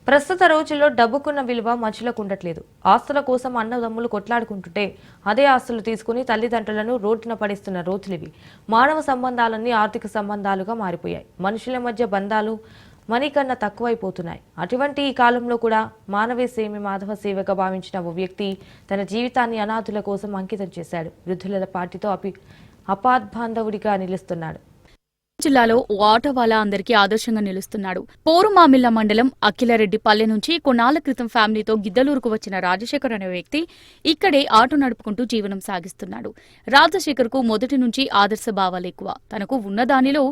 ప్రస్తుత రోజుల్లో డబ్బుకున్న విలువ మనుషులకు ఉండట్లేదు. ఆస్తుల కోసం అన్నదమ్ములు కొట్లాడుకుంటుంటే అదే ఆస్తులు తీసుకుని తల్లిదండ్రులను రోడ్డున పడిస్తున్న రోజులివి. మానవ సంబంధాలన్నీ ఆర్థిక సంబంధాలుగా మారిపోయాయి. మనుషుల మధ్య బంధాలు మనీ కన్నా తక్కువైపోతున్నాయి. అటువంటి ఈ కాలంలో కూడా మానవే సేమి మాధవ సేవగా భావించిన ఓ వ్యక్తి తన జీవితాన్ని అనాథుల కోసం అంకితం చేశాడు. వృద్ధుల పార్టీతో అపాద్బాంధవుడిగా నిలుస్తున్నాడు. జిల్లాలో ఆటోవాలా అందరికీ ఆదర్శంగా నిలుస్తున్నాడు. పోరుమామిళ్ల మండలం అఖిలారెడ్డి పల్లె నుంచి కొన్నాళ్ల క్రితం ఫ్యామిలీతో గిద్దలూరుకు వచ్చిన రాజశేఖర్ అనే వ్యక్తి ఇక్కడే ఆటో నడుపుకుంటూ జీవనం సాగిస్తున్నాడు. రాజశేఖర్ కు మొదటి నుంచి ఆదర్శ భావాలు ఎక్కువ. తనకు ఉన్నదానిలో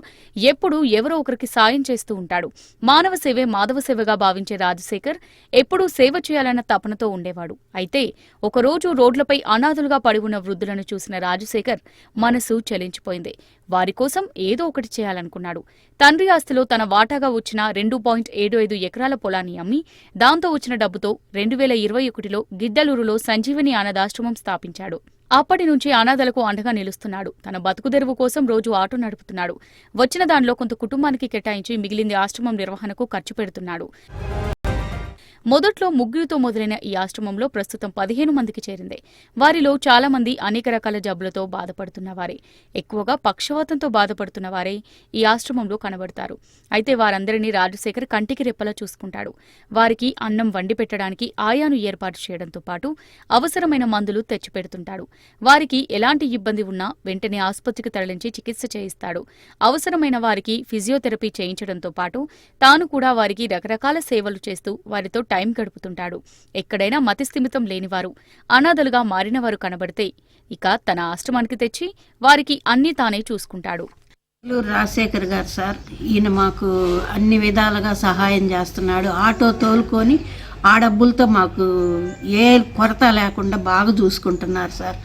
ఎప్పుడూ ఎవరో ఒకరికి సాయం చేస్తూ ఉంటాడు. మానవ సేవే మాధవ సేవగా భావించే రాజశేఖర్ ఎప్పుడూ సేవ చేయాలన్న తపనతో ఉండేవాడు. అయితే ఒకరోజు రోడ్లపై అనాథులుగా పడి ఉన్న వృద్ధులను చూసిన రాజశేఖర్ మనసు చలించిపోయింది. వారి కోసం ఏదో ఒకటి చేయాలనుకున్నాడు. తండ్రి ఆస్తిలో తన వాటాగా వచ్చిన 2.75 ఎకరాల పొలాన్ని అమ్మి దాంతో వచ్చిన డబ్బుతో 2021లో గిద్దలూరులో సంజీవని అనాథాశ్రమం స్థాపించాడు. అప్పటి నుంచి అనాథలకు అండగా నిలుస్తున్నాడు. తన బతుకుదెరువు కోసం రోజు ఆటో నడుపుతున్నాడు. వచ్చిన దానిలో కొంత కుటుంబానికి కేటాయించి మిగిలింది ఆశ్రమం నిర్వహణకు ఖర్చు పెడుతున్నాడు. మొదట్లో ముగ్గురితో మొదలైన ఈ ఆశ్రమంలో ప్రస్తుతం 15 మందికి చేరింది. వారిలో చాలా మంది అనేక రకాల జబ్బులతో బాధపడుతున్నవారే. ఎక్కువగా పక్షవాతంతో బాధపడుతున్న వారే ఈ ఆశ్రమంలో కనబడతారు. అయితే వారందరినీ రాజశేఖర్ కంటికి రెప్పలా చూసుకుంటాడు. వారికి అన్నం వండి పెట్టడానికి ఆయాను ఏర్పాటు చేయడంతో పాటు అవసరమైన మందులు తెచ్చిపెడుతుంటాడు. వారికి ఎలాంటి ఇబ్బంది ఉన్నా వెంటనే ఆసుపత్రికి తరలించి చికిత్స చేయిస్తాడు. అవసరమైన వారికి ఫిజియోథెరపీ చేయించడంతో పాటు తాను కూడా వారికి రకరకాల సేవలు చేస్తూ వారితో టైం గడుపుతుంటాడు. ఎక్కడైనా మతిస్థిమితం లేనివారు, అనాథలుగా మారినవారు కనబడితే ఇక తన ఆశ్రమానికి తెచ్చి వారికి అన్నీ తానే చూసుకుంటాడు. రాజశేఖర్ గారు సార్, ఈయన మాకు అన్ని విధాలుగా సహాయం చేస్తున్నాడు. ఆటో తోలుకొని ఆ డబ్బులతో మాకు ఏ కొరత లేకుండా బాగా చూసుకుంటున్నారు సార్.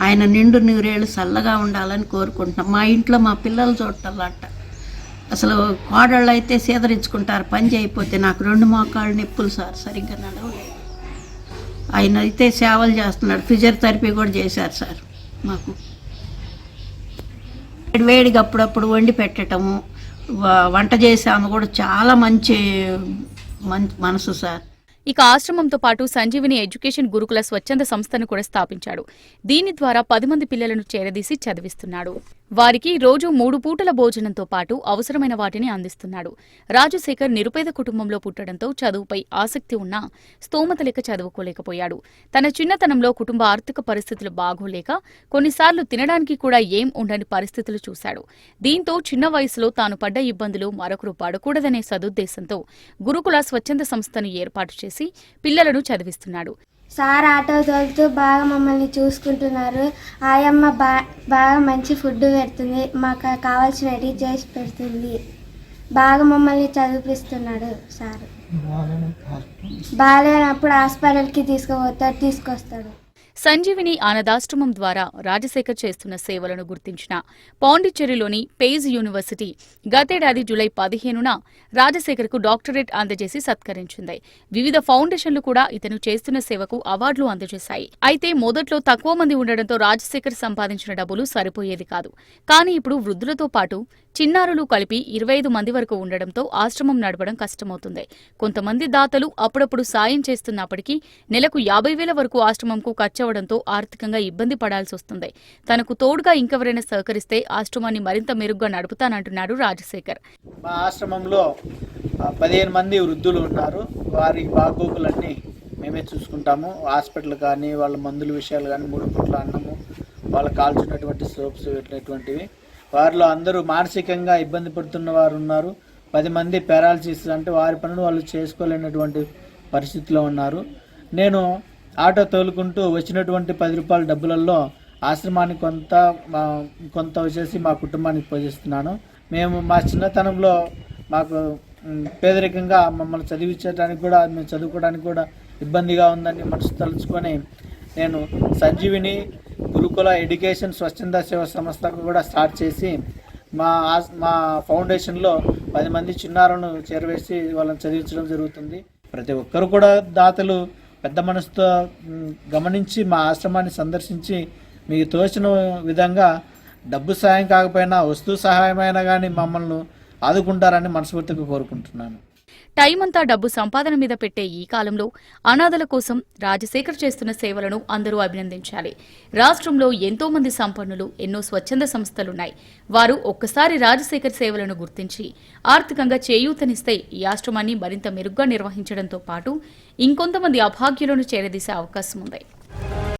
ఆయన నిండు నూరేళ్ళు చల్లగా ఉండాలని కోరుకుంటున్నాం. మా ఇంట్లో మా పిల్లలు చూడాలంట. అసలు కోడళ్ళు అయితే సీదరించుకుంటారు పని చేయకపోతే. నాకు 2 మోకాళ్ళు నొప్పులు సార్, సరిగ్గా నడవలేదు. ఆయన అయితే సేవలు చేస్తున్నాడు. ఫిజియోథెరపీ కూడా చేశారు సార్. మాకు వేడిగా అప్పుడప్పుడు వండి పెట్టడము, వంట చేసే ఆమె కూడా చాలా మంచి మనసు సార్. ఇక ఆశ్రమంతో పాటు సంజీవిని ఎడ్యుకేషన్ గురుకుల స్వచ్ఛంద సంస్థను కూడా స్థాపించాడు. దీని ద్వారా 10 మంది పిల్లలను చేరదీసి చదివిస్తున్నాడు. వారికి రోజు 3 పూటల భోజనంతో పాటు అవసరమైన వాటిని అందిస్తున్నాడు. రాజశేఖర్ నిరుపేద కుటుంబంలో పుట్టడంతో చదువుపై ఆసక్తి ఉన్నా స్తోమత లేక చదువుకోలేకపోయాడు. తన చిన్నతనంలో కుటుంబ ఆర్థిక పరిస్థితులు బాగోలేక కొన్నిసార్లు తినడానికి కూడా ఏం ఉండని పరిస్థితులు చూశాడు. దీంతో చిన్న వయసులో తాను పడ్డ ఇబ్బందులు మరొకరు పడకూడదనే సదుద్దేశంతో గురుకుల స్వచ్ఛంద సంస్థను ఏర్పాటు చేసి పిల్లలను చదివిస్తున్నాడు. సార్ ఆటో తోలుతూ బాగా మమ్మల్ని చూసుకుంటున్నారు. ఆయమ్మ బాగా మంచి ఫుడ్ పెడుతుంది, మాకు కావాల్సినవి చేసి పెడుతుంది. బాగా మమ్మల్ని చదివిస్తున్నాడు సార్. బాగాలేనప్పుడు హాస్పిటల్కి తీసుకొస్తాడు. సంజీవిని అనాథాశ్రమం ద్వారా రాజశేఖర్ చేస్తున్న సేవలను గుర్తించిన పాండిచ్చేరిలోని పేజ్ యూనివర్సిటీ గతేడాది జూలై 15న రాజశేఖర్కు డాక్టరేట్ అందజేసి సత్కరించింది. వివిధ ఫౌండేషన్లు కూడా ఇతను చేస్తున్న సేవకు అవార్డులు అందజేశాయి. అయితే మొదట్లో తక్కువ మంది ఉండడంతో రాజశేఖర్ సంపాదించిన డబ్బులు సరిపోయేది కాదు. కానీ ఇప్పుడు వృద్ధులతో పాటు చిన్నారులు కలిపి 25 మంది వరకు ఉండడంతో ఆశ్రమం నడపడం కష్టమవుతుంది. కొంతమంది దాతలు అప్పుడప్పుడు సాయం చేస్తున్నప్పటికీ నెలకు 50,000 వరకు ఆశ్రమంకు ఖర్చవడంతో ఆర్థికంగా ఇబ్బంది పడాల్సి వస్తుంది. తనకు తోడుగా ఇంకెవరైనా సహకరిస్తే ఆశ్రమాన్ని మరింత మెరుగ్గా నడుపుతానంటున్నాడు రాజశేఖర్. మా ఆశ్రమంలో 15 మంది వృద్ధులు ఉన్నారు. వారి బాగోగులన్నీ మేమే చూసుకుంటాము. హాస్పిటల్ కానీ వాళ్ళ మందుల విషయాలు కానీ 3 పూట్ల అన్నము, వాళ్ళు కాల్చున్నటువంటి సోప్స్ ఇటువంటివి. వారిలో అందరూ మానసికంగా ఇబ్బంది పడుతున్న వారు ఉన్నారు. 10 మంది పారాలసిస్ అంటే వారి పనులు వాళ్ళు చేసుకోలేనటువంటి పరిస్థితిలో ఉన్నారు. నేను ఆటో తోలుకుంటూ వచ్చినటువంటి 10 రూపాయల డబ్బులలో ఆశ్రమానికి కొంత వచ్చేసి మా కుటుంబానికి పోషిస్తున్నాను. మేము మా చిన్నతనంలో మాకు పేదరికంగా మమ్మల్ని చదివించడానికి కూడా, మేము చదువుకోవడానికి కూడా ఇబ్బందిగా ఉందని మనసు తలుచుకొని నేను సంజీవిని గురుకుల ఎడ్యుకేషన్ స్వచ్ఛంద సేవ సంస్థకు కూడా స్టార్ట్ చేసి మా ఫౌండేషన్లో 10 మంది చిన్నారులను చేరవేసి వాళ్ళని చదివించడం జరుగుతుంది. ప్రతి ఒక్కరు కూడా దాతలు పెద్ద మనసుతో గమనించి మా ఆశ్రమాన్ని సందర్శించి మీకు తోచిన విధంగా డబ్బు సహాయం కాకపోయినా వస్తు సహాయమైనా కానీ మమ్మల్ని ఆదుకుంటారని మనస్ఫూర్తిగా కోరుకుంటున్నాను. టైం అంతా డబ్బు సంపాదన మీద పెట్టే ఈ కాలంలో అనాథల కోసం రాజశేఖర్ చేస్తున్న సేవలను అందరూ అభినందించాలి. రాష్ట్రంలో ఎంతో మంది సంపన్నులు, ఎన్నో స్వచ్ఛంద సంస్థలున్నాయి. వారు ఒక్కసారి రాజశేఖర్ సేవలను గుర్తించి ఆర్థికంగా చేయూతనిస్తే ఈ ఆశ్రమాన్ని మరింత మెరుగ్గా నిర్వహించడంతో పాటు ఇంకొంతమంది అభాగ్యులను చేరదీసే అవకాశం ఉంది.